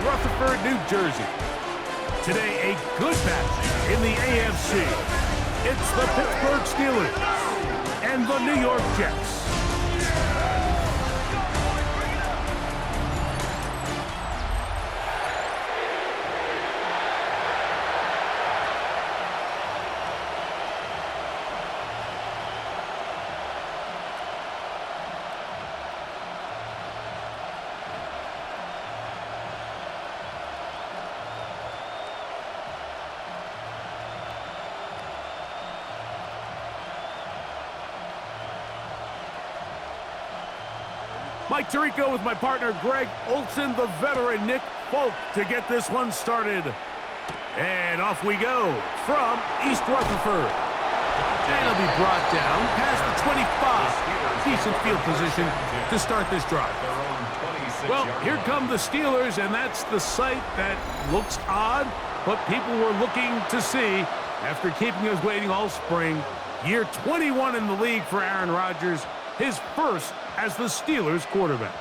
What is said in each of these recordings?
Rutherford, New Jersey. Today, a good match in the AFC. It's the Pittsburgh Steelers and the New York Jets. Mike Tirico with my partner Greg Olson, the veteran Nick Folk to get this one started. And off we go from East Rutherford. And it'll be brought down past the 25. Decent field position to start this drive. Well, here come the Steelers, and that's the sight that looks odd, but people were looking to see after keeping us waiting all spring. Year 21 in the league for Aaron Rodgers, his first as the Steelers quarterback.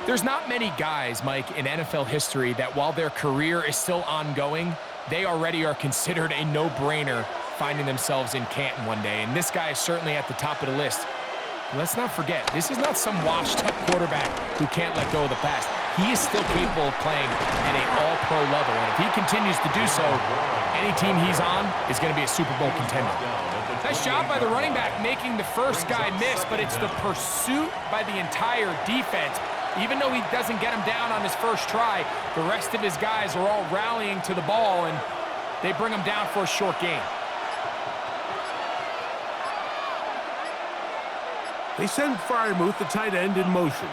There's not many guys, Mike, in NFL history that while their career is still ongoing, they already are considered a no-brainer finding themselves in Canton one day. And this guy is certainly at the top of the list. Let's not forget, this is not some washed-up quarterback who can't let go of the past. He is still capable of playing at an all-pro level. And if he continues to do so, any team he's on is going to be a Super Bowl contender. Nice job by the running back making the first guy miss, but it's the pursuit by the entire defense. Even though he doesn't get him down on his first try, the rest of his guys are all rallying to the ball, and they bring him down for a short gain. They send Fryermuth, the tight end, in motion.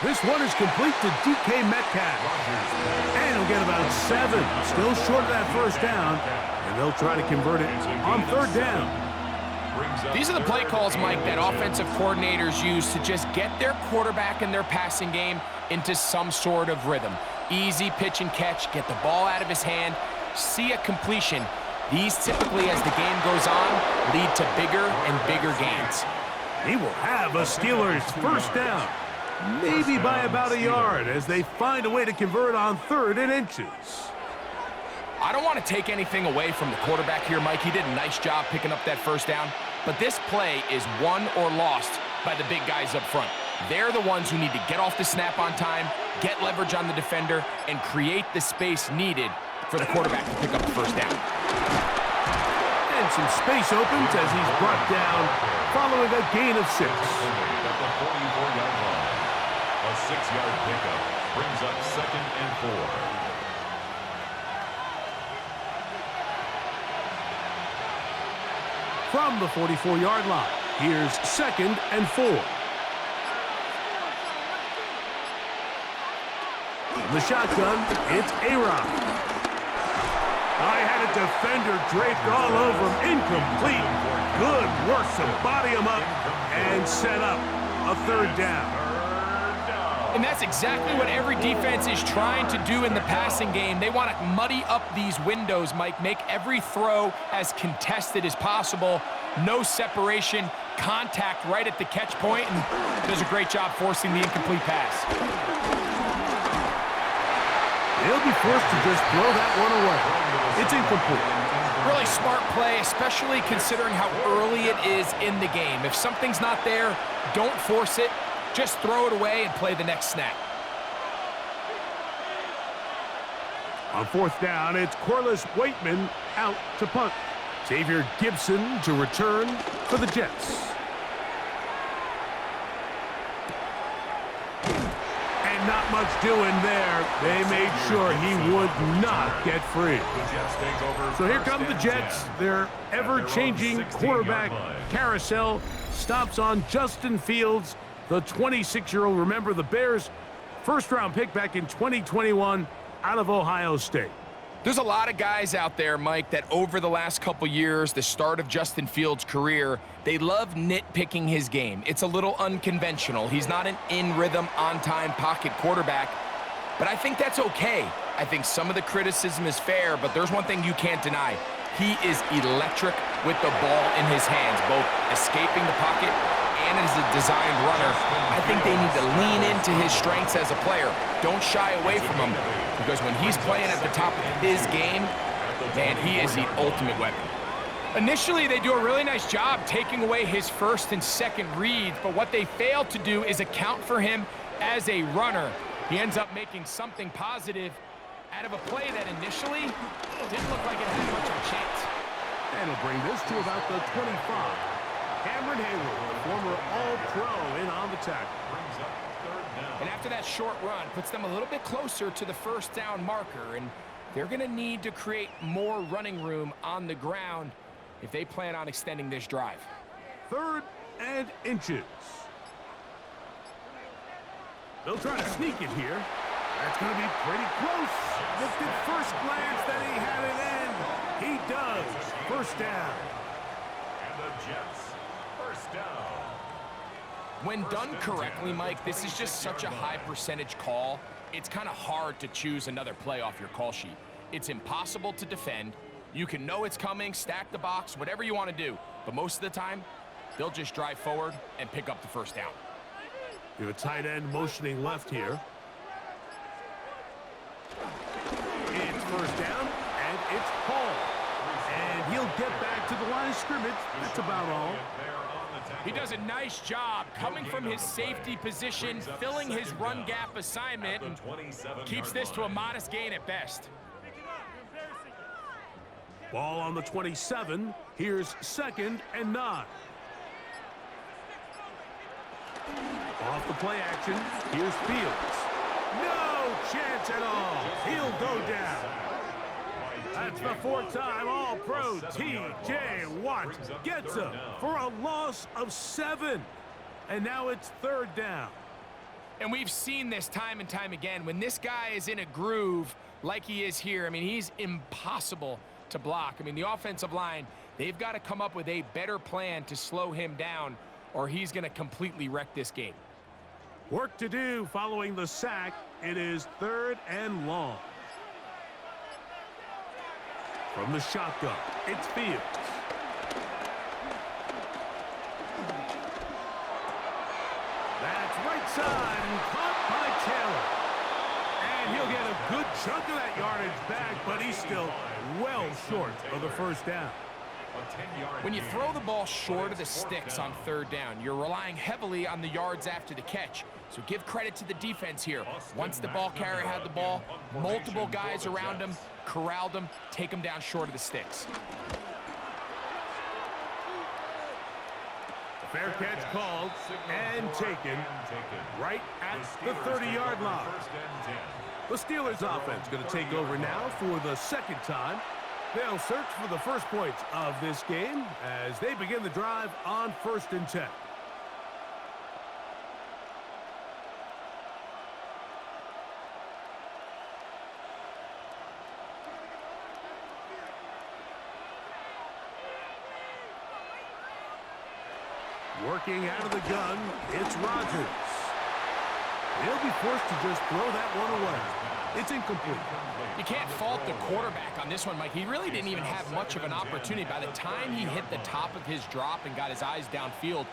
This one is complete to DK Metcalf. And he'll get about 7. Still short of that first down. And they'll try to convert it on third down. These are the play calls, Mike, that offensive coordinators use to just get their quarterback and their passing game into some sort of rhythm. Easy pitch and catch, get the ball out of his hand, see a completion. These typically, as the game goes on, lead to bigger and bigger gains. He will have a Steelers first down. Maybe by about a yard as they find a way to convert on 3rd and inches. I don't want to take anything away from the quarterback here, Mike. He did a nice job picking up that first down. But this play is won or lost by the big guys up front. They're the ones who need to get off the snap on time, get leverage on the defender, and create the space needed for the quarterback to pick up the first down. And some space opens as he's brought down following a gain of 6. A 6-yard pickup brings up 2nd and 4. From the 44-yard line, here's 2nd and 4. In the shotgun, it's A-Rod. I had a defender draped all over him. Incomplete. Good work to body him up and set up a 3rd down. And that's exactly what every defense is trying to do in the passing game. They want to muddy up these windows, Mike, make every throw as contested as possible. No separation, contact right at the catch point, and does a great job forcing the incomplete pass. He'll be forced to just throw that one away. It's incomplete. Really smart play, especially considering how early it is in the game. If something's not there, don't force it. Just throw it away and play the next snap. On 4th down, it's Corliss Waitman out to punt. Xavier Gibson to return for the Jets. And not much doing there. They made sure he would not get free. So here come the Jets. Their ever-changing quarterback carousel stops on Justin Fields, the 26-year-old. Remember, the Bears' first-round pick back in 2021 out of Ohio State. There's a lot of guys out there, Mike, that over the last couple years, the start of Justin Fields' career, they love nitpicking his game. It's a little unconventional. He's not an in-rhythm, on-time pocket quarterback, but I think that's okay. I think some of the criticism is fair, but there's one thing you can't deny. He is electric with the ball in his hands, both escaping the pocket and as a designed runner, I think they need to lean into his strengths as a player. Don't shy away from him, because when he's playing at the top of his game, man, he is the ultimate weapon. Initially, they do a really nice job taking away his first and second reads, but what they fail to do is account for him as a runner. He ends up making something positive out of a play that initially didn't look like it had much of a chance. And he'll bring this to about the 25. Cameron Hayward, the former All-Pro, in on the tackle. And after that short run, puts them a little bit closer to the first down marker, and they're going to need to create more running room on the ground if they plan on extending this drive. 3rd and inches. They'll try to sneak it here. That's going to be pretty close. Looked at first glance that he had it end. He does. First down. And the Jets, first down. When done correctly, Mike, this is just such a high percentage call. It's kind of hard to choose another play off your call sheet. It's impossible to defend. You can know it's coming, stack the box, whatever you want to do. But most of the time, they'll just drive forward and pick up the first down. You have a tight end motioning left here. It's first down, and it's Paul. And he'll get back to the line of scrimmage. That's about all. He does a nice job coming from his safety position, filling his run gap assignment, and keeps this to a modest gain at best. Ball on the 27. Here's 2nd and 9. Off the play action. Here's Fields. No chance at all. He'll go down. That's the 4th-time All-Pro T.J. Watt gets him for a loss of 7. And now it's 3rd down. And we've seen this time and time again. When this guy is in a groove like he is here, I mean, he's impossible to block. I mean, the offensive line, they've got to come up with a better plan to slow him down, or he's going to completely wreck this game. Work to do following the sack. It is 3rd and long. From the shotgun, it's Fields. That's right side and caught by Taylor. And he'll get a good chunk of that yardage back, but he's still well short of the first down. When you throw the ball short of the sticks on 3rd down, you're relying heavily on the yards after the catch. So give credit to the defense here. Once the ball carrier had the ball, multiple guys around him, corralled him, take him down short of the sticks. Fair catch called and taken right at the 30-yard line. The Steelers offense going to take over now for the 2nd time. They'll search for the first points of this game as they begin the drive on 1st and 10. Working out of the gun, it's Rodgers. He'll be forced to just throw that one away. It's incomplete. You can't fault the quarterback on this one, Mike. He really didn't even have much of an opportunity. By the time he hit the top of his drop and got his eyes downfield,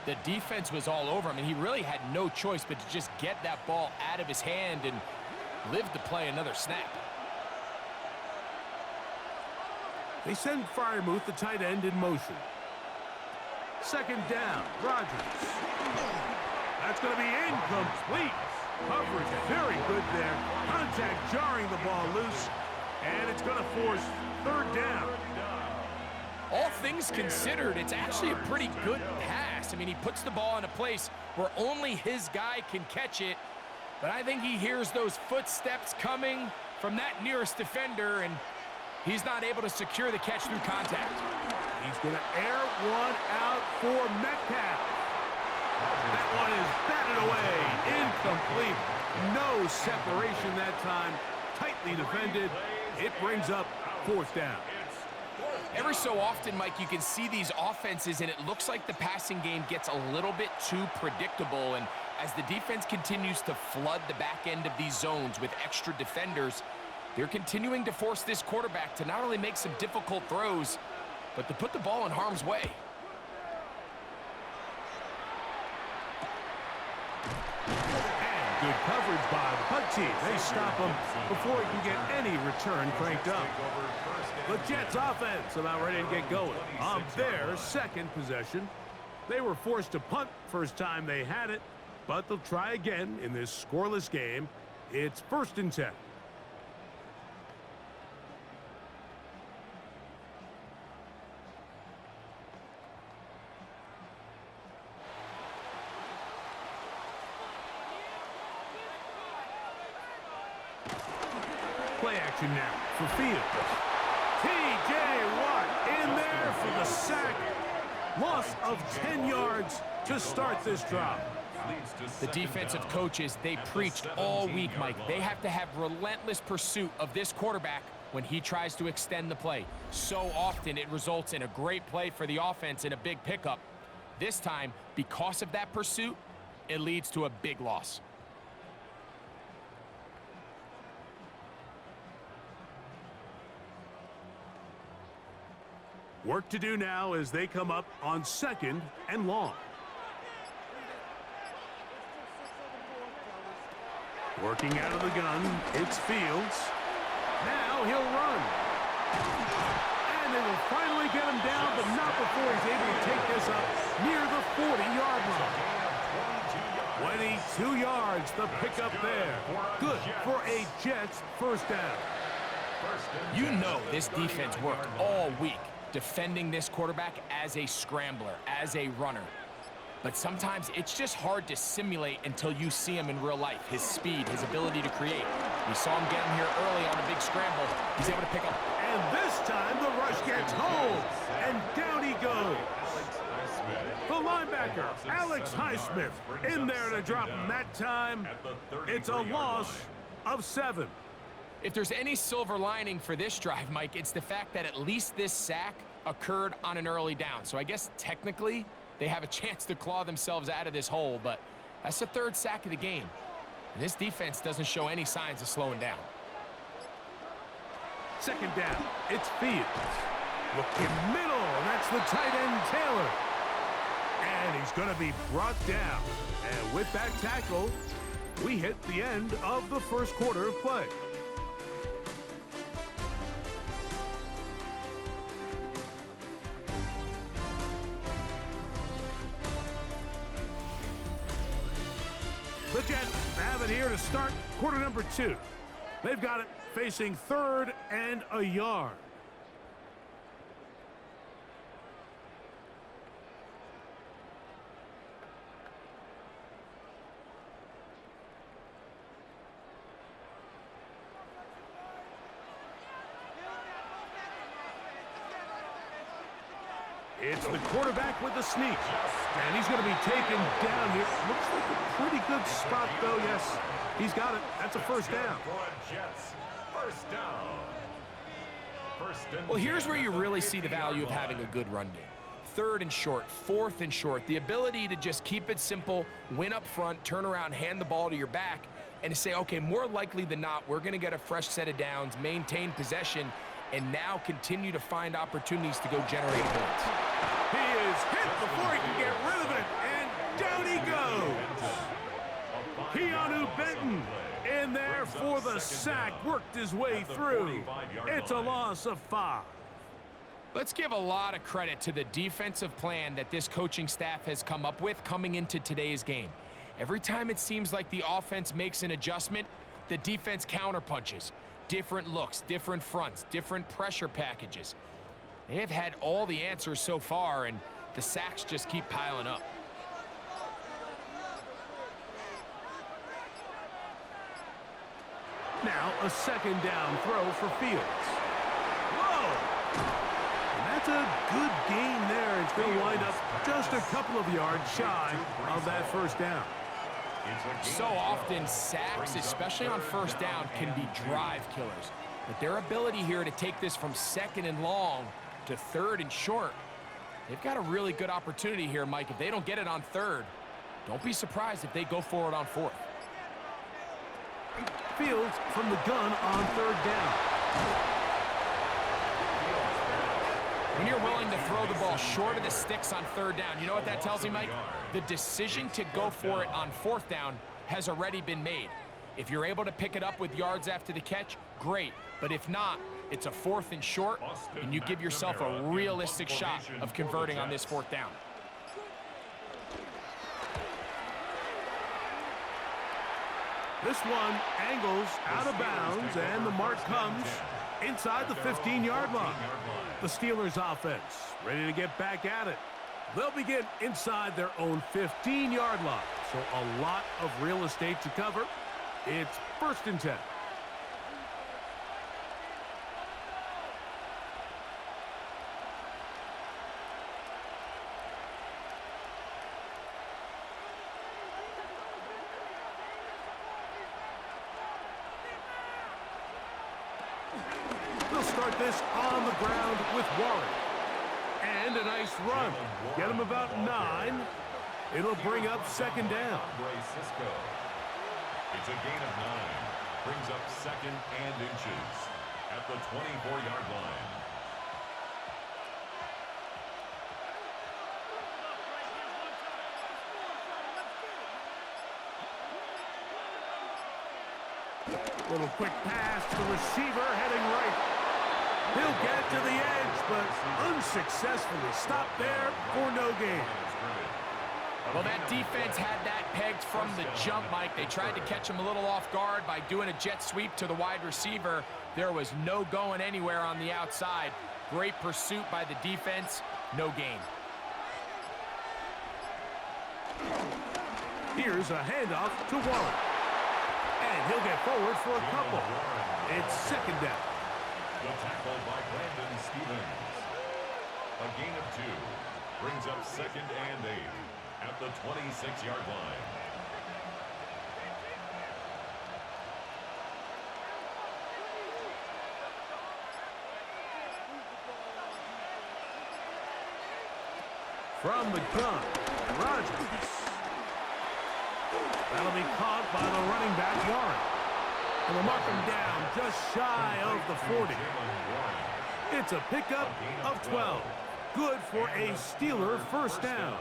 the defense was all over him, and he really had no choice but to just get that ball out of his hand and live to play another snap. They send Freiermuth, the tight end, in motion. 2nd down, Rodgers. That's going to be incomplete. Coverage very good there. Contact jarring the ball loose. And it's going to force 3rd down. All things considered, it's actually a pretty good pass. I mean, he puts the ball in a place where only his guy can catch it. But I think he hears those footsteps coming from that nearest defender, and he's not able to secure the catch through contact. He's going to air one out for Metcalf. That one is batted away. Incomplete. No separation that time. Tightly defended. It brings up 4th down. Every so often, Mike, you can see these offenses, and it looks like the passing game gets a little bit too predictable. And as the defense continues to flood the back end of these zones with extra defenders, they're continuing to force this quarterback to not only make some difficult throws, but to put the ball in harm's way. And good coverage by the punt team. They stop him before he can get any return cranked up. The Jets offense about ready to get going on their second possession. They were forced to punt first time they had it, but they'll try again in this scoreless game. It's 1st and 10. Play action now for Fields. T.J. Watt in there for the sack. Loss of 10 yards to start this drive. The defensive coaches, they preached all week, Mike. They have to have relentless pursuit of this quarterback when he tries to extend the play. So often it results in a great play for the offense and a big pickup. This time, because of that pursuit, it leads to a big loss. Work to do now as they come up on 2nd and long. Working out of the gun, it's Fields. Now he'll run. And they will finally get him down, but not before he's able to take this up near the 40-yard line. 22 yards, the pickup there. Good for a Jets first down. You know this defense worked all week defending this quarterback as a scrambler, as a runner. But sometimes it's just hard to simulate until you see him in real life. His speed, his ability to create. We saw him get him here early on a big scramble. He's able to pick up. And this time the rush gets home. And down he goes. The linebacker, Alex Highsmith, in there to drop him that time. It's a loss of 7. If there's any silver lining for this drive, Mike, it's the fact that at least this sack occurred on an early down. So I guess technically they have a chance to claw themselves out of this hole, but that's the 3rd sack of the game. And this defense doesn't show any signs of slowing down. 2nd down, it's Fields. Looking middle, and that's the tight end, Taylor. And he's going to be brought down. And with that tackle, we hit the end of the first quarter of play. The Jets have it here to start quarter number 2. They've got it facing 3rd and a yard. It's the quarterback with the sneak. And he's going to be taken down here. Looks like a pretty good spot, though. Yes, he's got it. That's a first down. Well, here's where you really see the value of having a good run game. 3rd and short, 4th and short. The ability to just keep it simple, win up front, turn around, hand the ball to your back, and to say, okay, more likely than not, we're going to get a fresh set of downs, maintain possession, and now continue to find opportunities to go generate points. He is hit before he can get rid of it, and down he goes. Keanu Benton in there for the sack, worked his way through. It's a loss of 5. Let's give a lot of credit to the defensive plan that this coaching staff has come up with coming into today's game. Every time it seems like the offense makes an adjustment, the defense counterpunches. Different looks, different fronts, different pressure packages. They have had all the answers so far, and the sacks just keep piling up. Now a 2nd down throw for Fields. Whoa! And that's a good gain there. It's going to wind up just a couple of yards shy of that first down. So often, sacks, especially on first down, can be drive killers. But their ability here to take this from 2nd and long to 3rd and short, they've got a really good opportunity here, Mike. If they don't get it on 3rd, don't be surprised if they go for it on 4th. Fields from the gun on 3rd down. When you're willing to throw the ball short of the sticks on 3rd down, you know what that tells me, Mike? The decision to go for it on 4th down has already been made. If you're able to pick it up with yards after the catch, great. But if not, it's a 4th and short, and you give yourself a realistic shot of converting on this 4th down. This one angles out of bounds, and the mark comes inside the 15-yard line. The Steelers offense ready to get back at it. They'll begin inside their own 15-yard line, so a lot of real estate to cover. It's 1st and 10. They'll start this on the ground with Warren. And a nice run. Get him about 9. It'll bring up 2nd down. It's a gain of 9. Brings up 2nd and inches at the 24-yard line. Little quick pass to the receiver heading right. He'll get to the edge, but unsuccessfully stopped there for no gain. Well, that defense had that pegged from the jump, Mike. They tried to catch him a little off guard by doing a jet sweep to the wide receiver. There was no going anywhere on the outside. Great pursuit by the defense. No gain. Here's a handoff to Warren. And he'll get forward for a couple. It's 2nd down. The tackle by Brandon Stevens. A gain of 2. Brings up 2nd and 8 at the 26-yard line. From the gun, Rodgers. That'll be caught by the running back, Warren. And they'll mark him down just shy of the 40. It's a pickup of 12. Good for a Steeler 1st down.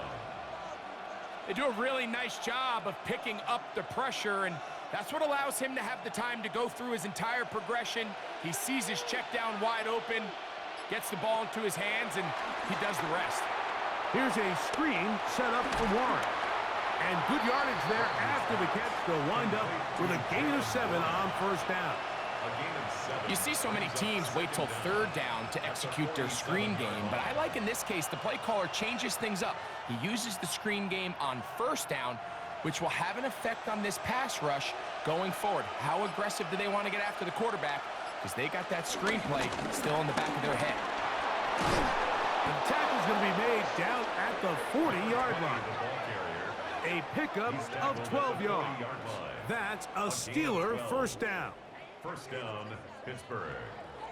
They do a really nice job of picking up the pressure, and that's what allows him to have the time to go through his entire progression. He sees his check down wide open, gets the ball into his hands, and he does the rest. Here's a screen set up for Warren. And good yardage there after the catch. They'll wind up with a gain of 7 on 1st down. You see so many teams wait till 3rd down to execute their screen game, but I like in this case the play caller changes things up. He uses the screen game on 1st down, which will have an effect on this pass rush going forward. How aggressive do they want to get after the quarterback? Because they got that screen play still in the back of their head. The tackle's going to be made down at the 40-yard line. A pickup of 12 yards. That's a Steeler 1st down. 1st down, Pittsburgh.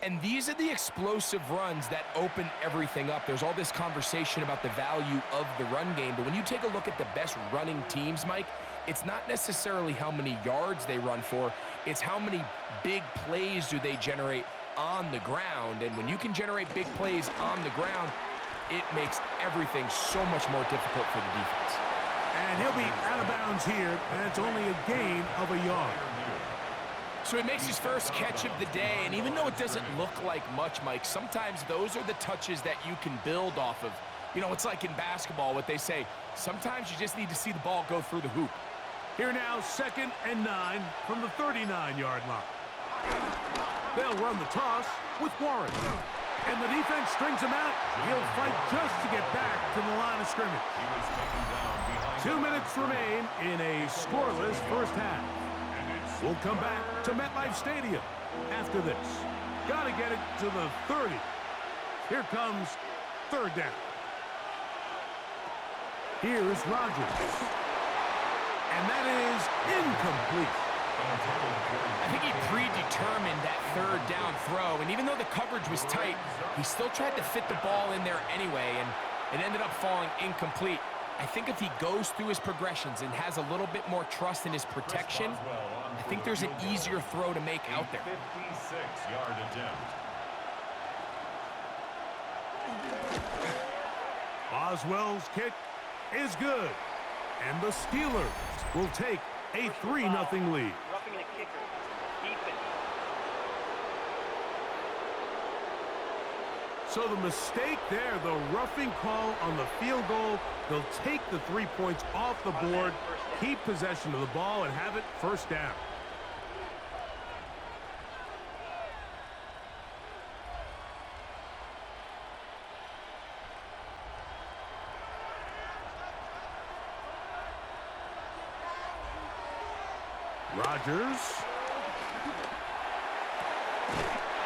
And these are the explosive runs that open everything up. There's all this conversation about the value of the run game, but when you take a look at the best running teams, Mike, it's not necessarily how many yards they run for, it's how many big plays do they generate on the ground. And when you can generate big plays on the ground, it makes everything so much more difficult for the defense. And he'll be out of bounds here, and it's only a gain of a yard. So he makes his first catch of the day, and even though it doesn't look like much, Mike, sometimes those are the touches that you can build off of. You know, it's like in basketball, what they say, sometimes you just need to see the ball go through the hoop. Here now, 2nd and 9 from the 39-yard line. They'll run the toss with Warren. And the defense strings him out. He'll fight just to get back to the line of scrimmage. 2 minutes remain in a scoreless 1st half. We'll come back to MetLife Stadium after this. Got to get it to the 30. Here comes 3rd down. Here's Rodgers. And that is incomplete. I think he predetermined that 3rd down throw, and even though the coverage was tight, he still tried to fit the ball in there anyway, and it ended up falling incomplete. I think if he goes through his progressions and has a little bit more trust in his protection, I think there's an easier throw to make out there. 56-yard attempt. Boswell's kick is good, and the Steelers will take a 3-0 lead. Roughing the kicker. Defense. So the mistake there, the roughing call on the field goal, they'll take the 3 points off the board, keep possession of the ball, and have it first down. Rodgers.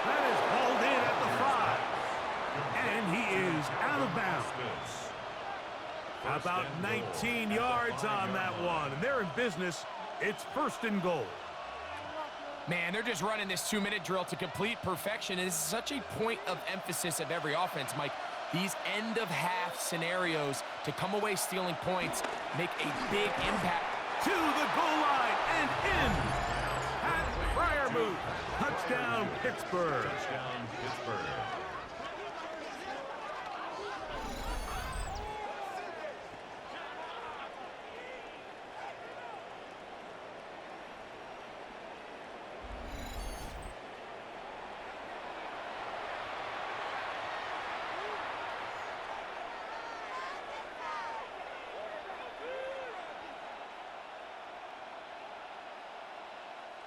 That is hauled in at the 5. And he is out of bounds. About 19 yards on that one. And they're in business. It's 1st and goal. Man, they're just running this 2-minute drill to complete perfection. And it's such a point of emphasis of every offense, Mike. These end-of-half scenarios to come away stealing points make a big impact. To the goal line and in. Pat Fryermuth. Touchdown, Pittsburgh. Touchdown, Pittsburgh.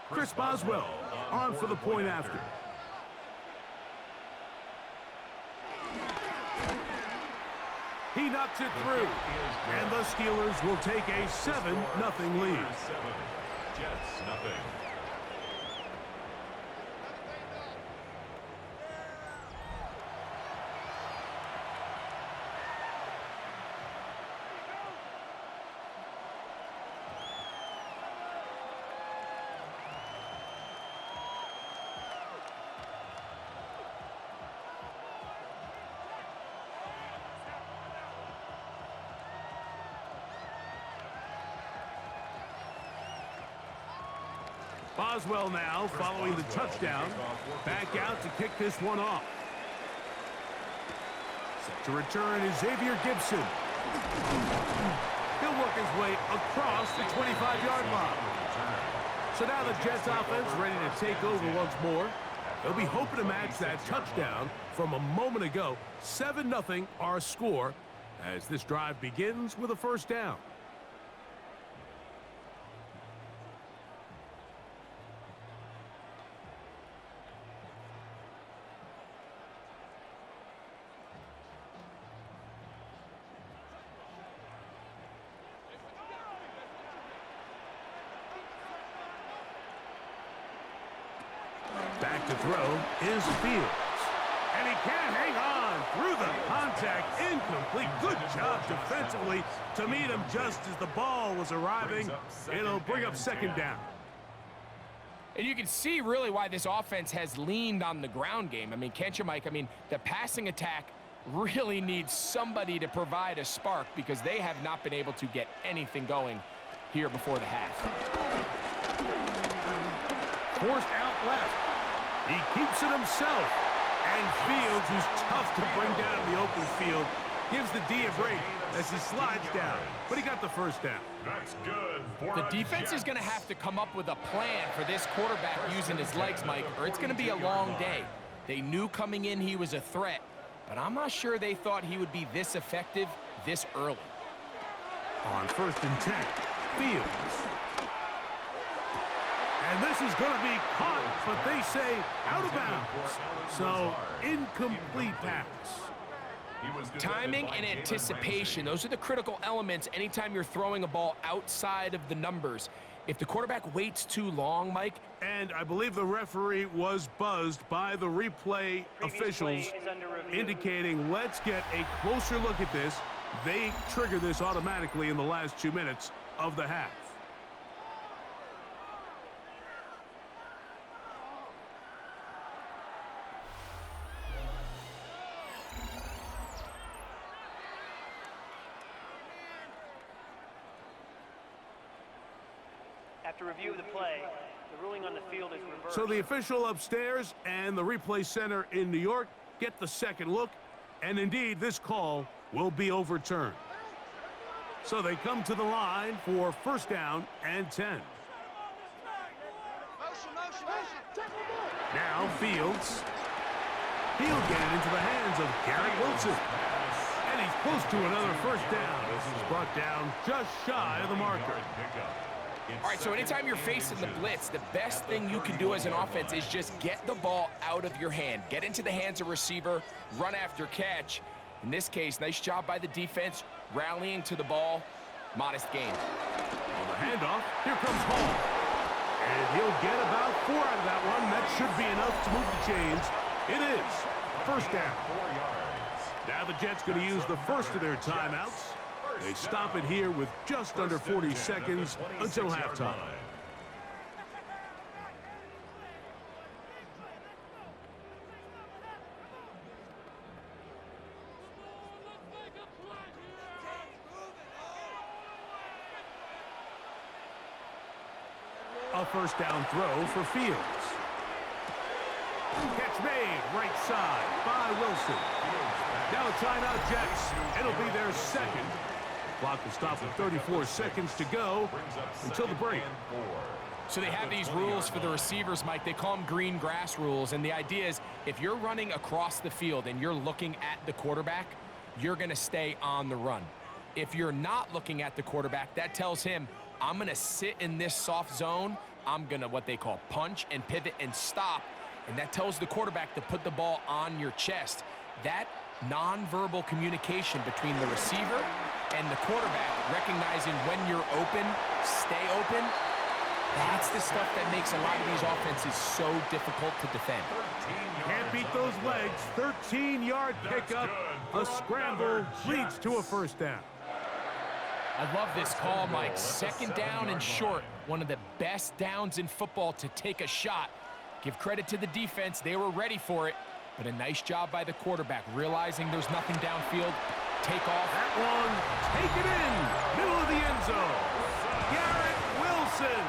Chris Boswell on for the point after. He knocks it through, and the Steelers will take a 7-0 lead. 7, Jets nothing. Boswell now following the touchdown. Back out to kick this one off. Set to return is Xavier Gibson. He'll work his way across the 25-yard line. So now the Jets offense ready to take over once more. They'll be hoping to match that touchdown from a moment ago. 7-0 our score as this drive begins with a first down. Back to throw is Fields. And he can't hang on through the contact. Incomplete. Good job defensively to meet him just as the ball was arriving. It'll bring up second down. And you can see really why this offense has leaned on the ground game. I mean, can't you, Mike? I mean, the passing attack really needs somebody to provide a spark because they have not been able to get anything going here before the half. Forced out left. He keeps it himself. And Fields, who's tough to bring down in the open field, gives the D a break as he slides down. But he got the first down. That's good. The defense is going to have to come up with a plan for this quarterback using his legs, Mike, or it's going to be a long day. They knew coming in he was a threat, but I'm not sure they thought he would be this effective this early. On 1st and 10, Fields. And this is going to be caught, but they say out of bounds. So, incomplete pass. Timing and anticipation, those are the critical elements anytime you're throwing a ball outside of the numbers. If the quarterback waits too long, Mike. And I believe the referee was buzzed by the replay officials indicating, let's get a closer look at this. They trigger this automatically in the last 2 minutes of the half. After review of the play, the ruling on the field is reversed. So the official upstairs and the replay center in New York get the second look, and indeed this call will be overturned. So they come to the line for first down and 10. Now Fields. He'll get it into the hands of Garrett Wilson. And he's close to another first down as he's brought down just shy of the marker. All right, so anytime you're facing the blitz, the best thing you can do as an offense is just get the ball out of your hand. Get into the hands of receiver, run after catch. In this case, nice job by the defense, rallying to the ball. Modest gain. On the handoff, here comes Hall. And he'll get about 4 out of that one. That should be enough to move the chains. It is first down. Now the Jets going to use the first of their timeouts. They stop it here with just under 40 seconds until halftime. A first down throw for Fields. Catch made right side by Wilson. Now a timeout, Jets. It'll be their second. Clock will stop with 34 seconds to go until the break. So they have these rules for the receivers, Mike. They call them green grass rules. And the idea is if you're running across the field and you're looking at the quarterback, you're going to stay on the run. If you're not looking at the quarterback, that tells him, I'm going to sit in this soft zone. I'm going to what they call punch and pivot and stop. And that tells the quarterback to put the ball on your chest. That nonverbal communication between the receiver and the quarterback, recognizing when you're open, stay open, that's the stuff that makes a lot of these offenses so difficult to defend. Can't beat those legs. 13-yard pickup. A scramble leads to a first down. I love this call, Mike. Second down and short. One of the best downs in football to take a shot. Give credit to the defense. They were ready for it. But a nice job by the quarterback, realizing there's nothing downfield. Take off. That one, take it in. Middle of the end zone. Garrett Wilson.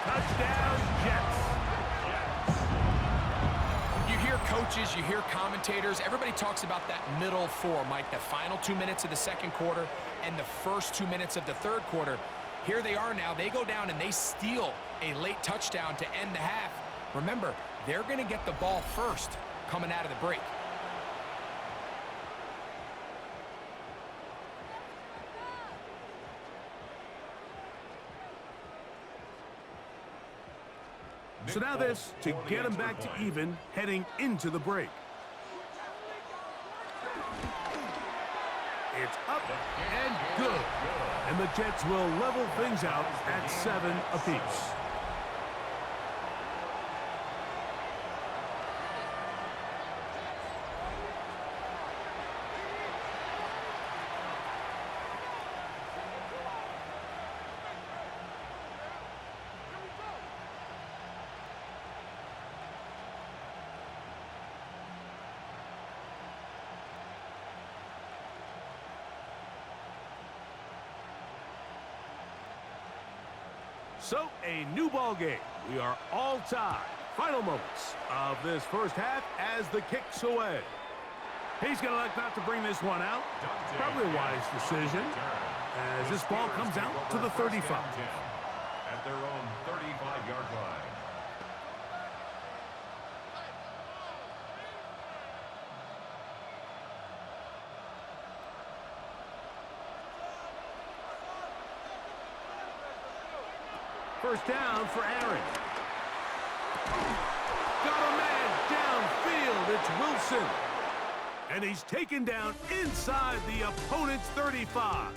Touchdown, Jets. You hear coaches, you hear commentators. Everybody talks about that middle four, Mike. The final 2 minutes of the second quarter and the first 2 minutes of the third quarter. Here they are now. They go down and they steal a late touchdown to end the half. Remember, they're going to get the ball first coming out of the break. So now this to get them back to even heading into the break. It's up and good. And the Jets will level things out at 7 apiece. So, a new ball game. We are all tied. Final moments of this first half as the kick's away. He's going to elect not to bring this one out. Probably a wise decision as this ball comes out to the 35. At their own 35-yard line. First down for Aaron. Got a man downfield. It's Wilson. And he's taken down inside the opponent's 35.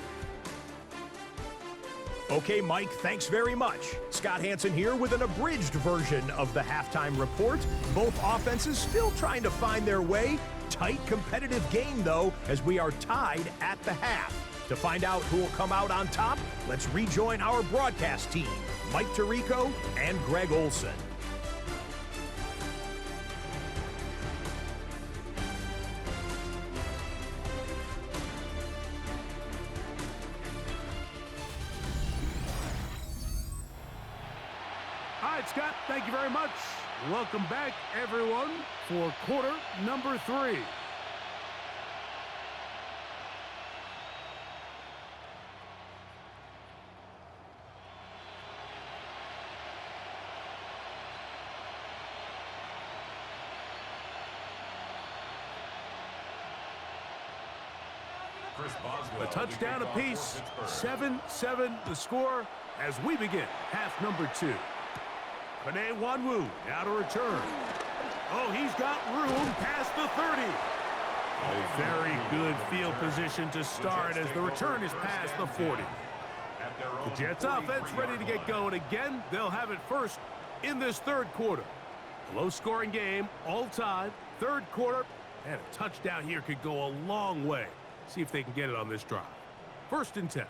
Okay, Mike, thanks very much. Scott Hansen here with an abridged version of the halftime report. Both offenses still trying to find their way. Tight, competitive game, though, as we are tied at the half. To find out who will come out on top, let's rejoin our broadcast team, Mike Tirico and Greg Olson. All right, Scott, thank you very much. Welcome back, everyone, for quarter number 3. A touchdown apiece, 7-7 the score as we begin half number 2. Panay Wanwu now to return. Oh, he's got room past the 30. A very good field position to start as the return is past the 40. The Jets offense ready to get going again. They'll have it first in this third quarter. A low-scoring game, all time, third quarter, and a touchdown here could go a long way. See if they can get it on this drive. 1st and 10.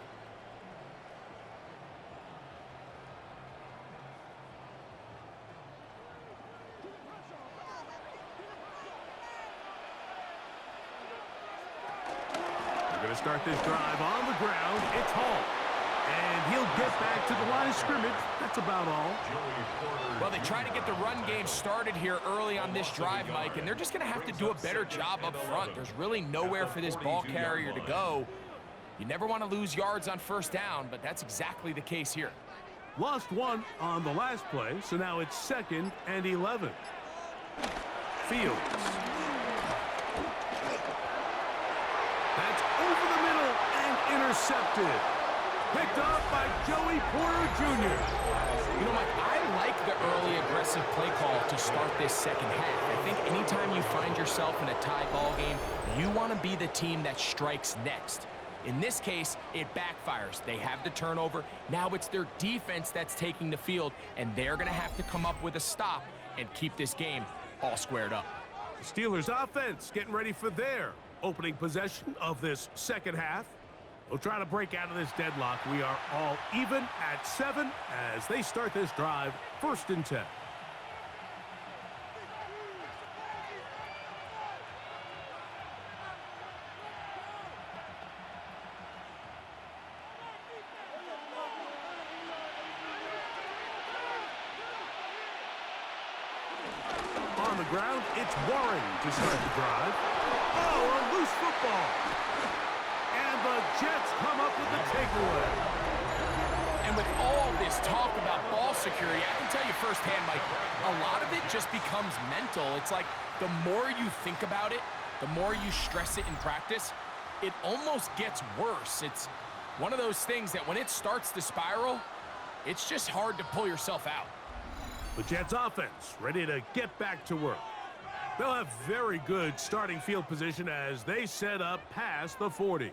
They're going to start this drive on the ground. It's Hall. And he'll get back to the line of scrimmage. That's about all. Well, they try to get the run game started here early on this drive, Mike, and they're just going to have to do a better job up front. There's really nowhere for this ball carrier to go. You never want to lose yards on 1st down, but that's exactly the case here. Lost 1 on the last play, so now it's 2nd and 11. Fields. That's over the middle and intercepted. Picked up by Joey Porter Jr. You know, Mike, I like the early aggressive play call to start this second half. I think anytime you find yourself in a tie ball game, you want to be the team that strikes next. In this case, it backfires. They have the turnover. Now it's their defense that's taking the field, and they're going to have to come up with a stop and keep this game all squared up. The Steelers offense getting ready for their opening possession of this second half. They'll try to break out of this deadlock. We are all even at 7 as they start this drive, 1st and 10. On the ground, it's Warren to start the drive. Oh, a loose football. And the Jets come up with the takeaway. And with all this talk about ball security, I can tell you firsthand, Mike, a lot of it just becomes mental. It's like the more you think about it, the more you stress it in practice, it almost gets worse. It's one of those things that when it starts to spiral, it's just hard to pull yourself out. The Jets offense ready to get back to work. They'll have very good starting field position as they set up past the 40.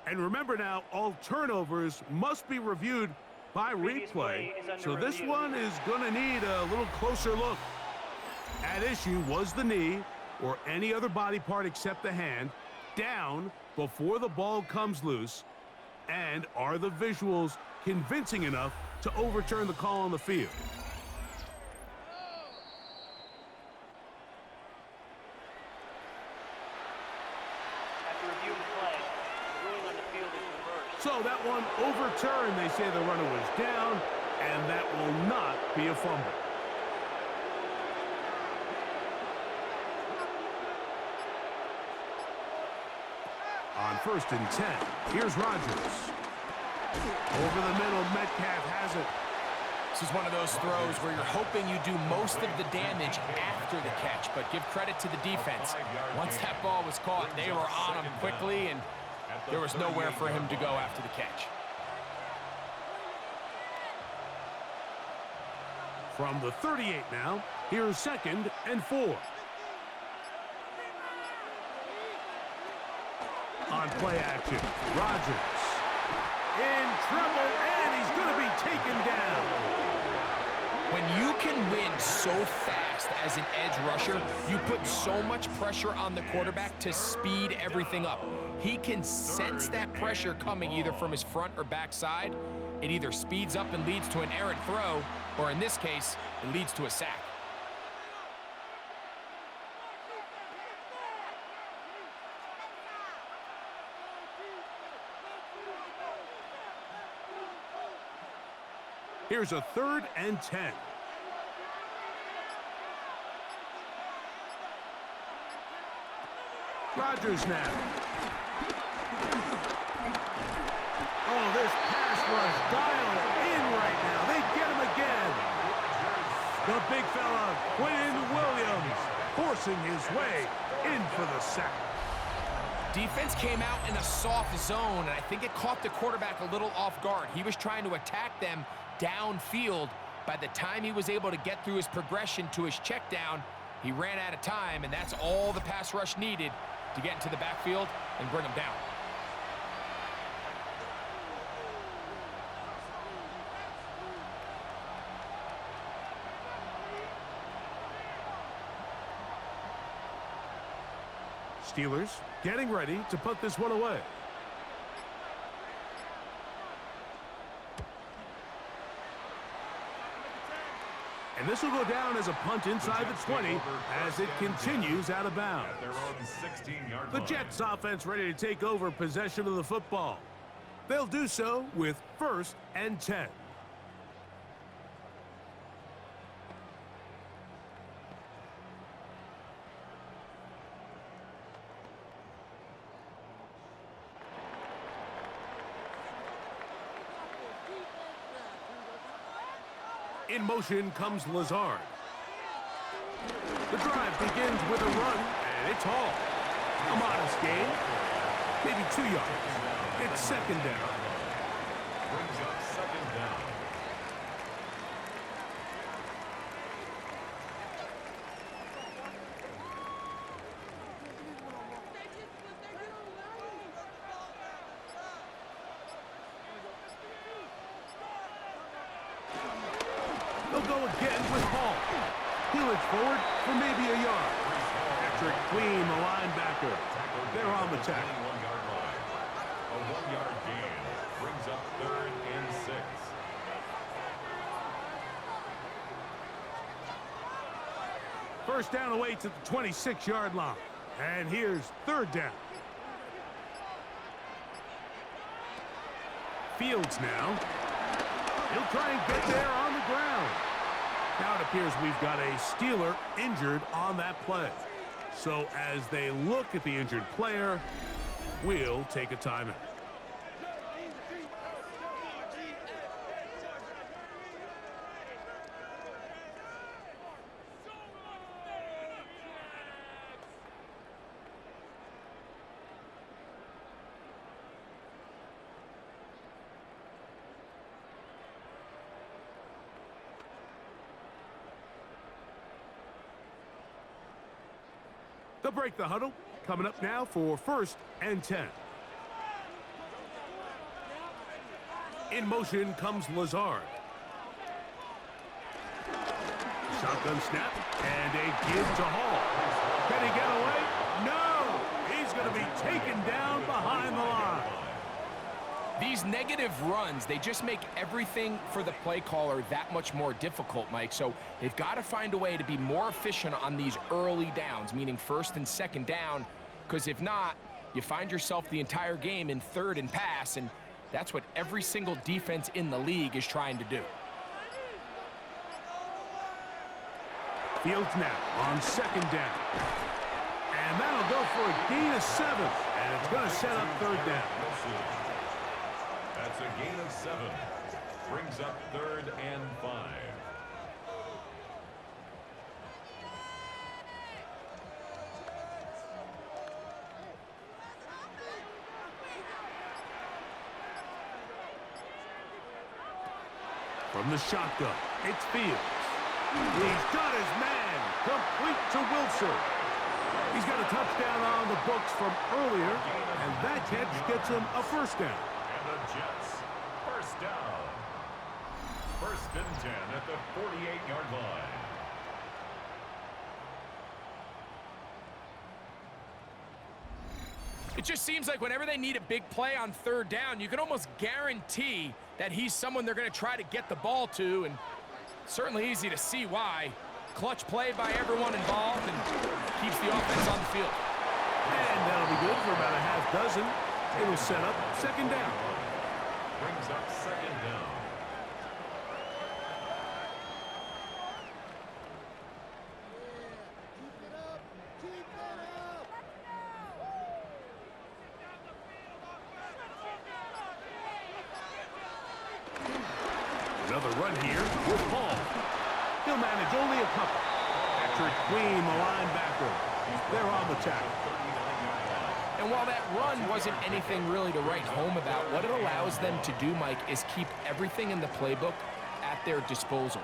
And remember now, all turnovers must be reviewed by replay. So this one is going to need a little closer look. At issue was the knee, or any other body part except the hand, down before the ball comes loose. And are the visuals convincing enough to overturn the call on the field? After reviewing the play, the ruling on the field is reversed. So that one overturned. They say the runner was down, and that will not be a fumble. On 1st and 10, here's Rodgers. Over the middle, Metcalf has it. This is one of those throws where you're hoping you do most of the damage after the catch, but give credit to the defense. Once that ball was caught, they were on him quickly, and there was nowhere for him to go after the catch. From the 38 now, here's 2nd and 4. On play action, Rodgers in trouble, and he's going to be taken down. When you can win so fast as an edge rusher, you put so much pressure on the quarterback to speed everything up. He can sense that pressure coming either from his front or back side. It either speeds up and leads to an errant throw, or in this case, it leads to a sack. Here's a 3rd and 10. Rodgers now. Oh, this pass big fella, Quinn Williams, forcing his way in for the sack. Defense came out in a soft zone, and I think it caught the quarterback a little off guard. He was trying to attack them downfield. By the time he was able to get through his progression to his check down, he ran out of time, and that's all the pass rush needed to get into the backfield and bring him down. Steelers getting ready to put this one away. And this will go down as a punt inside the 20 as it continues out of bounds. The Jets offense ready to take over possession of the football. They'll do so with 1st and 10. In motion comes Lazard. The drive begins with a run, and it's all. A modest gain, maybe 2 yards. It's 2nd down. Brings up 2nd down. They'll go again with Hall. He'll edge forward for maybe a yard. Patrick Queen, the linebacker. They're on the tackle. 1-yard line. A 1-yard gain brings up 3rd and 6. First down away to the 26-yard line. And here's 3rd down. Fields now. He'll try and get there on the ground. Now it appears we've got a Steeler injured on that play. So as they look at the injured player, we'll take a timeout. They'll break the huddle. Coming up now for 1st and 10. In motion comes Lazard. Shotgun snap and a give to Hall. Can he get away? No! He's going to be taken down behind the line. These negative runs, they just make everything for the play caller that much more difficult, Mike. So they've got to find a way to be more efficient on these early downs, meaning 1st and 2nd down, because if not, you find yourself the entire game in 3rd and pass, and that's what every single defense in the league is trying to do. Fields now on 2nd down. And that'll go for a gain of 7. And it's going to set up 3rd down. That's a gain of 7. Brings up 3rd and 5. From the shotgun, it's Fields. He's got his man, complete to Wilson. He's got a touchdown on the books from earlier, and that catch gets him a 1st down. And the Jets, 1st down. 1st and 10 at the 48-yard line. It just seems like whenever they need a big play on 3rd down, you can almost guarantee that he's someone they're going to try to get the ball to, and certainly easy to see why. Clutch play by everyone involved and keeps the offense on the field. And that'll be good for about a half dozen. It'll set up 2nd down. Brings up 2nd down. Another run here with Hall. He'll manage only a couple. Patrick Queen, the linebacker. They're on the tackle. And while that run wasn't anything really to write home about, what it allows them to do, Mike, is keep everything in the playbook at their disposal.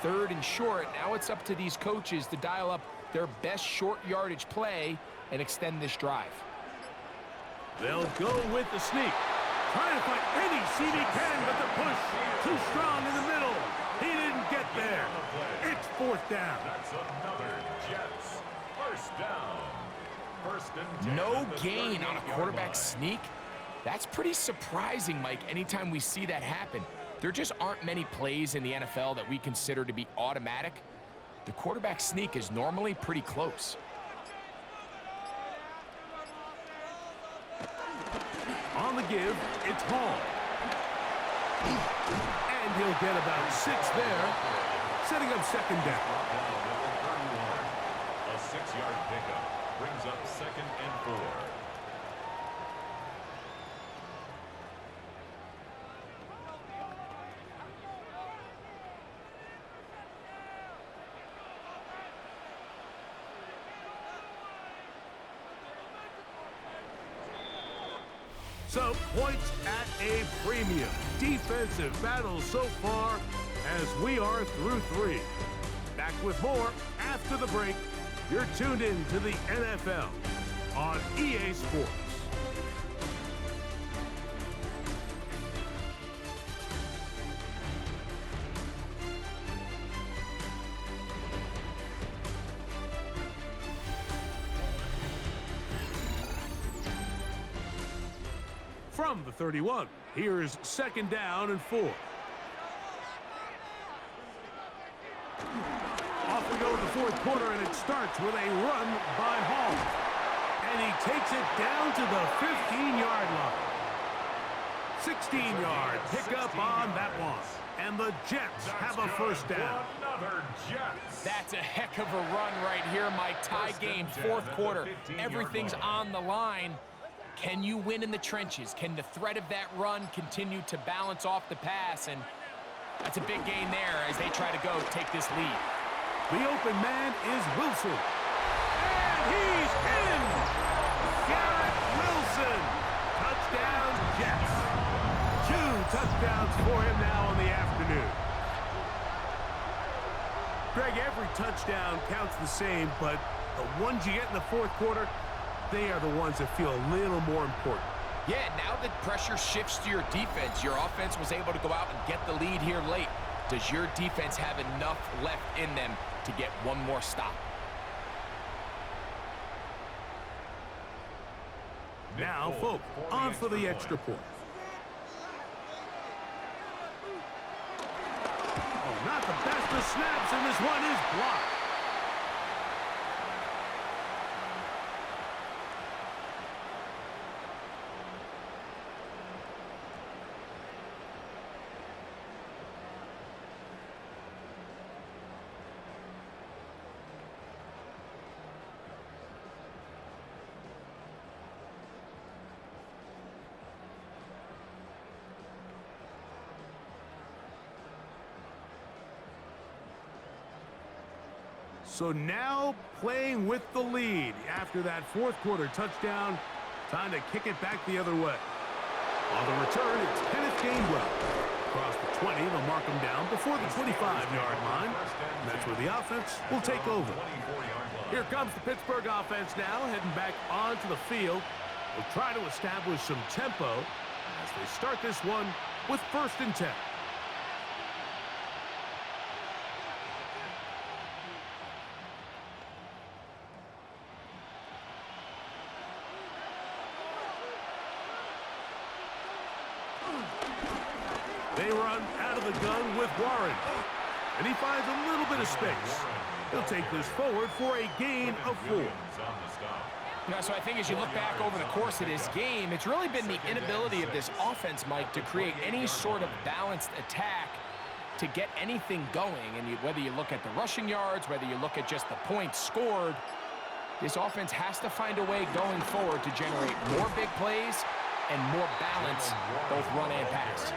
3rd and short, now it's up to these coaches to dial up their best short yardage play and extend this drive. They'll go with the sneak. Trying to find any seat he can, but the push too strong in the middle. He didn't get there. It's 4th down. That's another Jets. First down. First and 10. No gain on a quarterback sneak. That's pretty surprising, Mike, anytime we see that happen. There just aren't many plays in the NFL that we consider to be automatic. The quarterback sneak is normally pretty close. On the give, it's Hall. And he'll get about 6 there, setting up 2nd down. A 6-yard pickup brings up 2nd and 4. So, points at a premium. Defensive battle so far as we are through 3. Back with more after the break. You're tuned in to the NFL on EA Sports. From the 31, here's 2nd down and 4. Off we go in the 4th quarter, and it starts with a run by Hall. And he takes it down to the 15-yard line. 16-yard pickup on that one. And the Jets have a 1st down. Another Jets. That's a heck of a run right here, Mike. Tie game, 4th quarter. Everything's on the line. Can you win in the trenches? Can the threat of that run continue to balance off the pass? And that's a big gain there as they try to go take this lead. The open man is Wilson. And he's in! Garrett Wilson! Touchdown, Jets. 2 touchdowns for him now in the afternoon. Greg, every touchdown counts the same, but the ones you get in the 4th quarter, they are the ones that feel a little more important. Yeah, now that pressure shifts to your defense, your offense was able to go out and get the lead here late. Does your defense have enough left in them to get one more stop? Now, Folk, on for the extra point. Oh, not the best of snaps, and this one is blocked. So now playing with the lead after that 4th quarter touchdown. Time to kick it back the other way. On the return, it's Kenneth Gainwell. Across the 20, they'll mark him down before the 25-yard line. And that's where the offense will take over. Here comes the Pittsburgh offense now, heading back onto the field. They'll try to establish some tempo as they start this one with 1st and 10. They run out of the gun with Warren. And he finds a little bit of space. He'll take this forward for a gain of 4. So I think as you look back over the course of this game, it's really been the inability of this offense, Mike, to create any sort of balanced attack to get anything going. And whether you look at the rushing yards, whether you look at just the points scored, this offense has to find a way going forward to generate more big plays and more balance, both run and pass.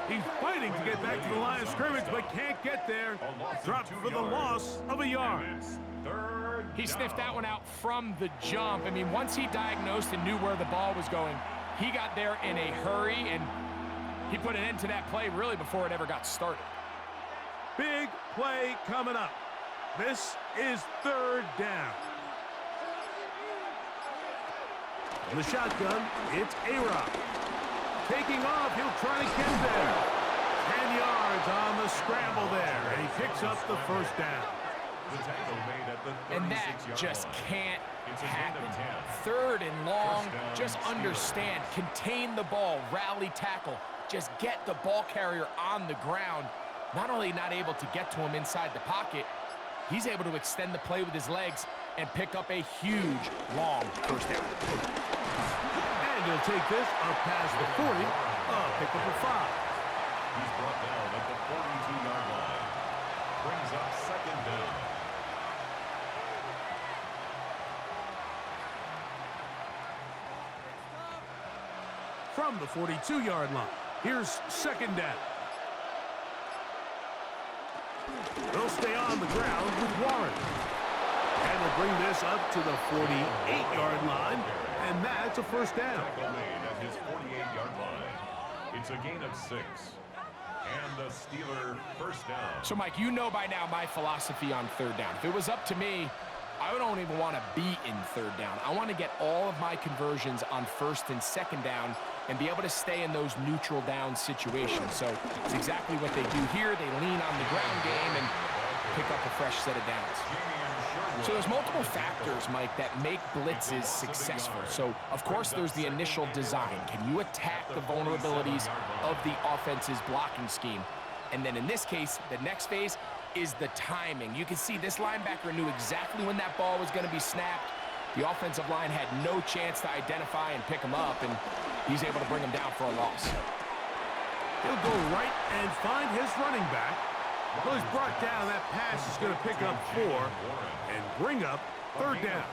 He's fighting to get back to the line of scrimmage, but can't get there. Dropped for the loss of a yard. He sniffed that one out from the jump. I mean, once he diagnosed and knew where the ball was going, he got there in a hurry, and he put an end to that play really before it ever got started. Big play coming up. This is third down. In the shotgun, it's A-Rock. Taking off, he'll try to get there. 10 yards on the scramble there, and he picks up the first down. And that just can't happen. Third and long, just understand, contain the ball, rally tackle, just get the ball carrier on the ground. Not only not able to get to him inside the pocket, he's able to extend the play with his legs and pick up a huge, long first down. And he'll take this up past the 40, pick up a 5. He's brought down at the 42-yard line. Brings up second down. From the 42-yard line, here's second down. They'll stay on the ground with Warren. And they'll bring this up to the 48-yard line, and that's a first down. Tackle made at his 48-yard line. It's a gain of 6. And the Steeler first down. So, Mike, you know by now my philosophy on third down. If it was up to me, I don't even want to be in third down. I want to get all of my conversions on first and second down and be able to stay in those neutral down situations. So it's exactly what they do here. They lean on the ground game and pick up a fresh set of downs. So there's multiple factors, Mike, that make blitzes successful. So, of course, there's the initial design. Can you attack the vulnerabilities of the offense's blocking scheme? And then in this case, the next phase is the timing. You can see this linebacker knew exactly when that ball was going to be snapped. The offensive line had no chance to identify and pick him up, and he's able to bring him down for a loss. He'll go right and find his running back. Well, he's brought down. That pass is going to pick up 4 and bring up third down.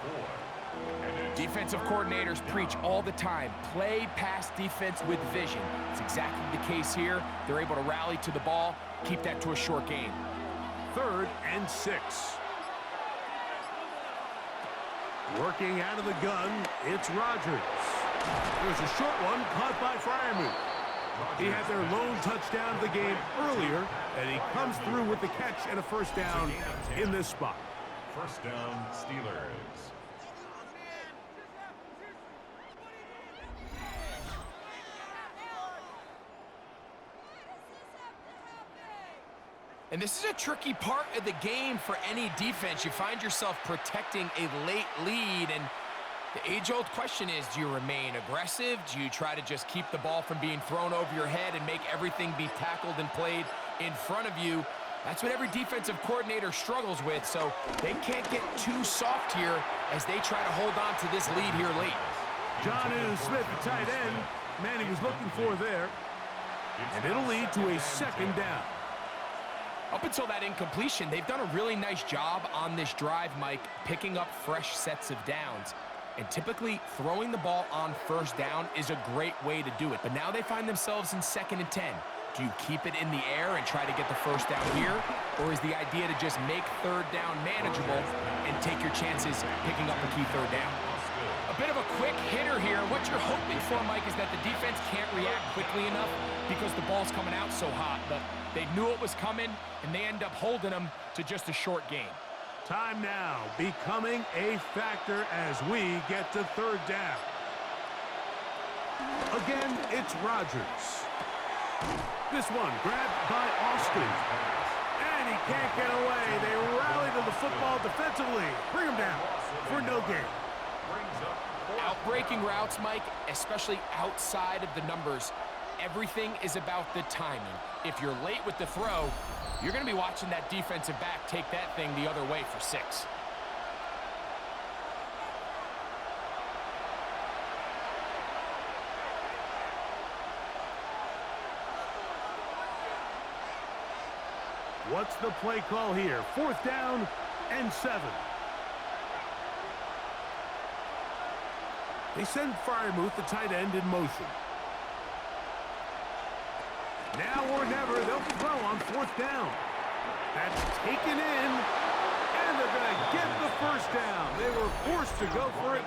Defensive coordinators preach all the time, play pass defense with vision. It's exactly the case here. They're able to rally to the ball, keep that to a short gain. 3rd and 6. Working out of the gun, it's Rodgers. There's a short one caught by Freiermuth. He had their lone touchdown of the game earlier, and he comes through with the catch and a first down in this spot. First down, Steelers. And this is a tricky part of the game for any defense. You find yourself protecting a late lead, and the age-old question is, do you remain aggressive? Do you try to just keep the ball from being thrown over your head and make everything be tackled and played in front of you? That's what every defensive coordinator struggles with, so they can't get too soft here as they try to hold on to this lead here late. Jonnu Smith, the tight end, man he was looking for there. And it'll lead to a second down. Up until that incompletion, they've done a really nice job on this drive, Mike, picking up fresh sets of downs. And typically, throwing the ball on first down is a great way to do it. But now they find themselves in 2nd and 10. Do you keep it in the air and try to get the first down here? Or is the idea to just make third down manageable and take your chances picking up a key third down? A bit of a quick hitter here. What you're hoping for, Mike, is that the defense can't react quickly enough because the ball's coming out so hot. But they knew it was coming, and they end up holding them to just a short gain. Time now becoming a factor as we get to third down. Again, it's Rodgers. This one grabbed by Austin. And he can't get away. They rally to the football defensively. Bring him down for no gain. Outbreaking routes, Mike, especially outside of the numbers, everything is about the timing. If you're late with the throw, you're going to be watching that defensive back take that thing the other way for 6. What's the play call here? 4th down and 7. They send Freiermuth, the tight end, in motion. Now or never, they'll throw on 4th down. That's taken in, and they're going to get the first down. They were forced to go for it,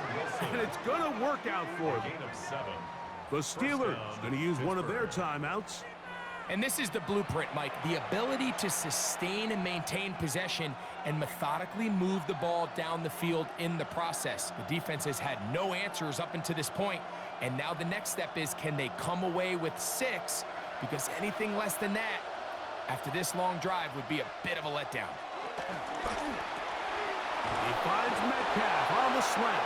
and it's going to work out for them. Gain of 7. The Steelers going to use one of their timeouts. And this is the blueprint, Mike. The ability to sustain and maintain possession and methodically move the ball down the field in the process. The defense has had no answers up until this point, and now the next step is, can they come away with 6? Because anything less than that, after this long drive, would be a bit of a letdown. He finds Metcalf on the slant.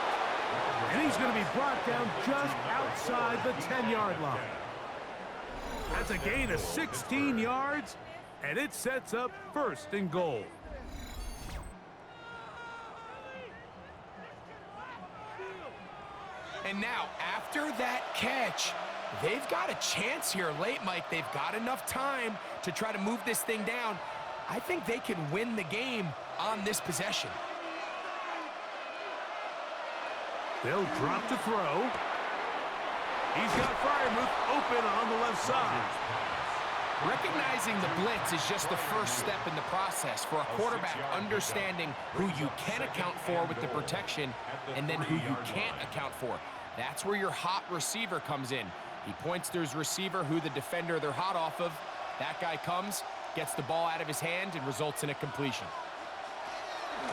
And he's going to be brought down just outside the 10-yard line. That's a gain of 16 yards, and it sets up 1st and goal. And now, after that catch, they've got a chance here late, Mike. They've got enough time to try to move this thing down. I think they can win the game on this possession. They'll drop to throw. He's got Freiermuth open on the left side. Recognizing the blitz is just the first step in the process for a quarterback, understanding who you can account for with the protection and then who you can't account for. That's where your hot receiver comes in. He points to his receiver, who the defender they're hot off of. That guy comes, gets the ball out of his hand, and results in a completion.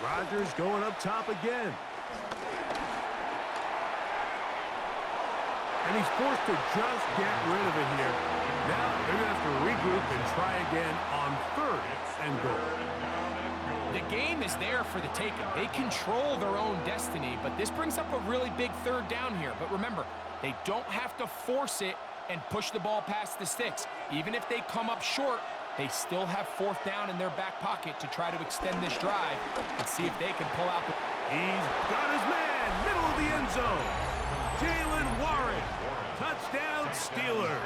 Rodgers going up top again. And he's forced to just get rid of it here. Now they're going to have to regroup and try again on 3rd and goal. The game is there for the taking. They control their own destiny, but this brings up a really big 3rd down here. But remember, they don't have to force it and push the ball past the sticks. Even if they come up short, they still have 4th down in their back pocket to try to extend this drive and see if they can pull out the... He's got his man, middle of the end zone. Jalen Warren, touchdown Steelers.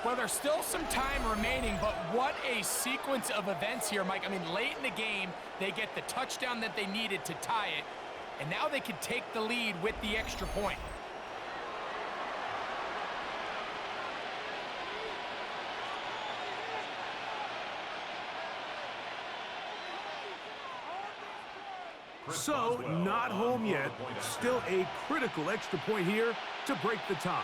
Well, there's still some time remaining, but what a sequence of events here, Mike. I mean, late in the game, they get the touchdown that they needed to tie it, and now they can take the lead with the extra point. So, not home yet. Still a critical extra point here to break the tie.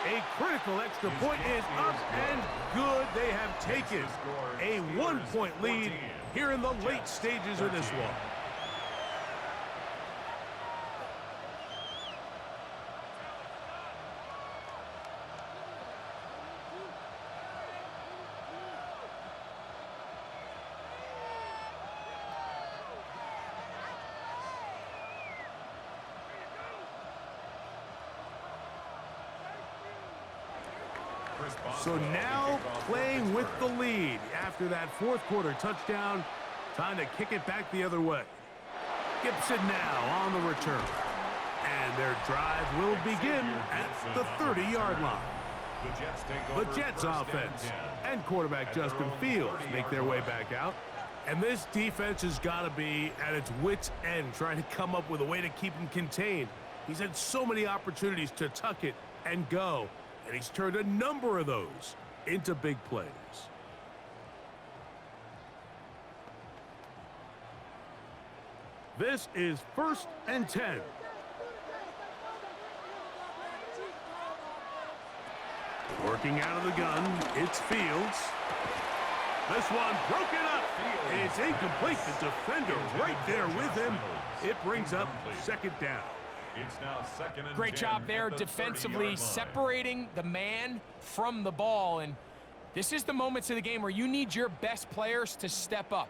A critical extra point is up and good. They have taken a 1-point lead here in the late stages of this one. So now playing with the lead after that 4th quarter touchdown. Time to kick it back the other way. Gibson now on the return. And their drive will begin at the 30-yard line. The Jets offense and quarterback Justin Fields make their way back out. And this defense has got to be at its wits' end, trying to come up with a way to keep him contained. He's had so many opportunities to tuck it and go, and he's turned a number of those into big plays. This is 1st and 10. Working out of the gun, it's Fields. This one broken up. It's incomplete. The defender right there with him. It brings up 2nd down. It's now 2nd and Great 10 job there at the defensively 30-yard line. separating the man from the ball. And this is the moments of the game where you need your best players to step up.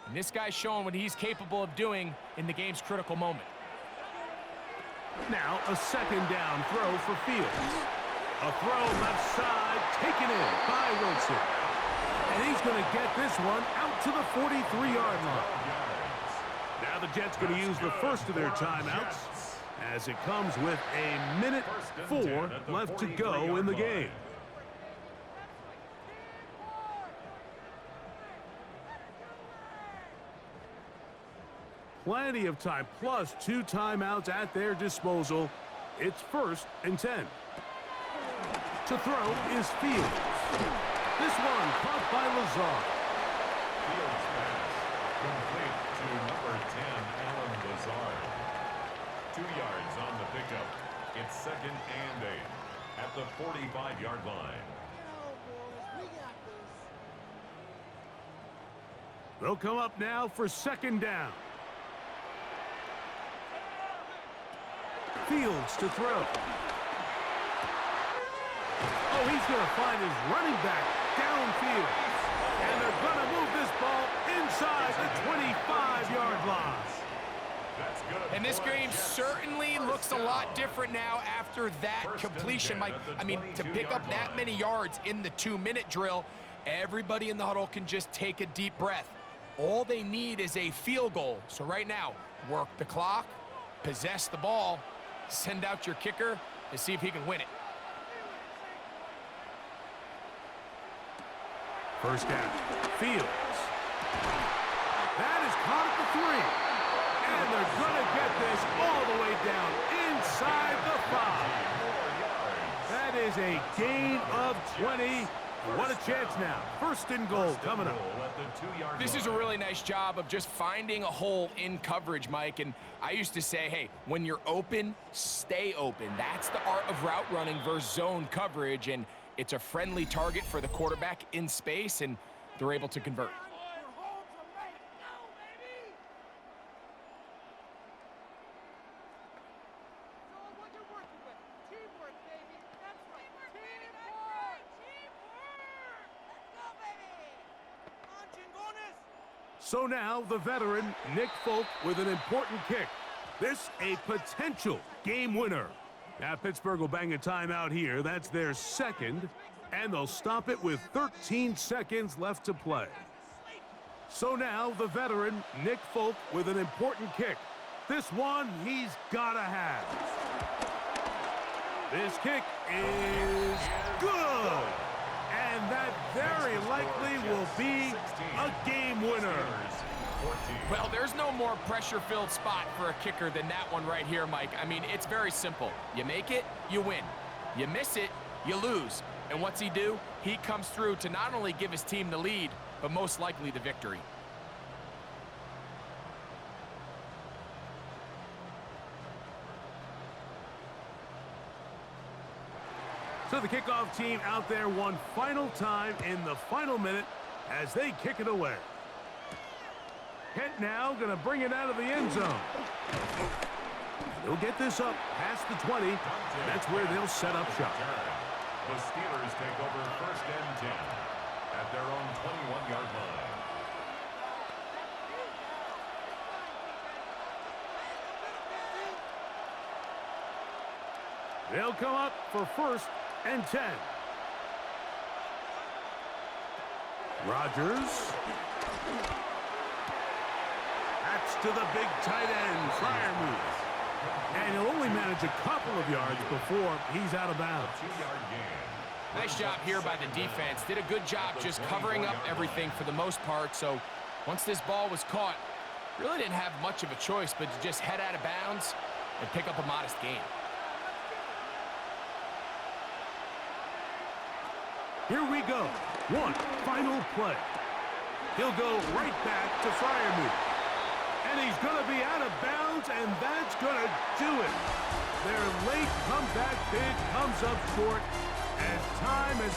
And this guy's showing what he's capable of doing in the game's critical moment. Now a 2nd down throw for Fields. A throw left side taken in by Wilson. And he's going to get this one out to the 43-yard line. Now the Jets going to use the first of their timeouts as it comes with a minute 4 left to go in the game. Plenty of time, plus 2 timeouts at their disposal. It's 1st and 10. To throw is Fields. This one caught by Lazard. Fields pass complete to number 10, Alan Lazard. 2 yards on the pickup. It's 2nd and 8 at the 45-yard line. They'll come up now for 2nd down. Fields to throw. Oh, he's going to find his running back downfield. And they're going to move this ball inside the 25-yard line. That's good. And this game certainly looks a lot different now after that completion, Mike. I mean, to pick up that many yards in the 2-minute drill, everybody in the huddle can just take a deep breath. All they need is a field goal. So right now, work the clock, possess the ball, send out your kicker to see if he can win it. First down, Fields. That is caught at the 3. And they're going to get this all the way down inside the 5. That is a gain of 20. What a chance now. 1st and goal coming up. This is a really nice job of just finding a hole in coverage, Mike. And I used to say, hey, when you're open, stay open. That's the art of route running versus zone coverage. And it's a friendly target for the quarterback in space, and they're able to convert. So now the veteran, Nick Folk, with an important kick. This a potential game winner. Now Pittsburgh will bang a timeout here. That's their 2nd, and they'll stop it with 13 seconds left to play. So now the veteran, Nick Folk, with an important kick. This one he's got to have. This kick is good. And that very likely will be a game winner. Well, there's no more pressure-filled spot for a kicker than that one right here, Mike. I mean, it's very simple. You make it, you win. You miss it, you lose. And what's he do? He comes through to not only give his team the lead, but most likely the victory. So the kickoff team out there one final time in the final minute as they kick it away. Kent now going to bring it out of the end zone. They'll get this up past the 20. That's where they'll set up shop. The Steelers take over 1st and 10 at their own 21-yard line. They'll come up for 1st and 10. Rodgers. That's to the big tight end, Freiermuth. And he'll only manage a couple of yards before he's out of bounds. 2-yard gain. Nice job here by the defense. Did a good job just covering up everything for the most part. So once this ball was caught, really didn't have much of a choice but to just head out of bounds and pick up a modest gain. Here we go. One final play. He'll go right back to Freiermuth. And he's going to be out of bounds, and that's going to do it. Their late comeback bid comes up short as time has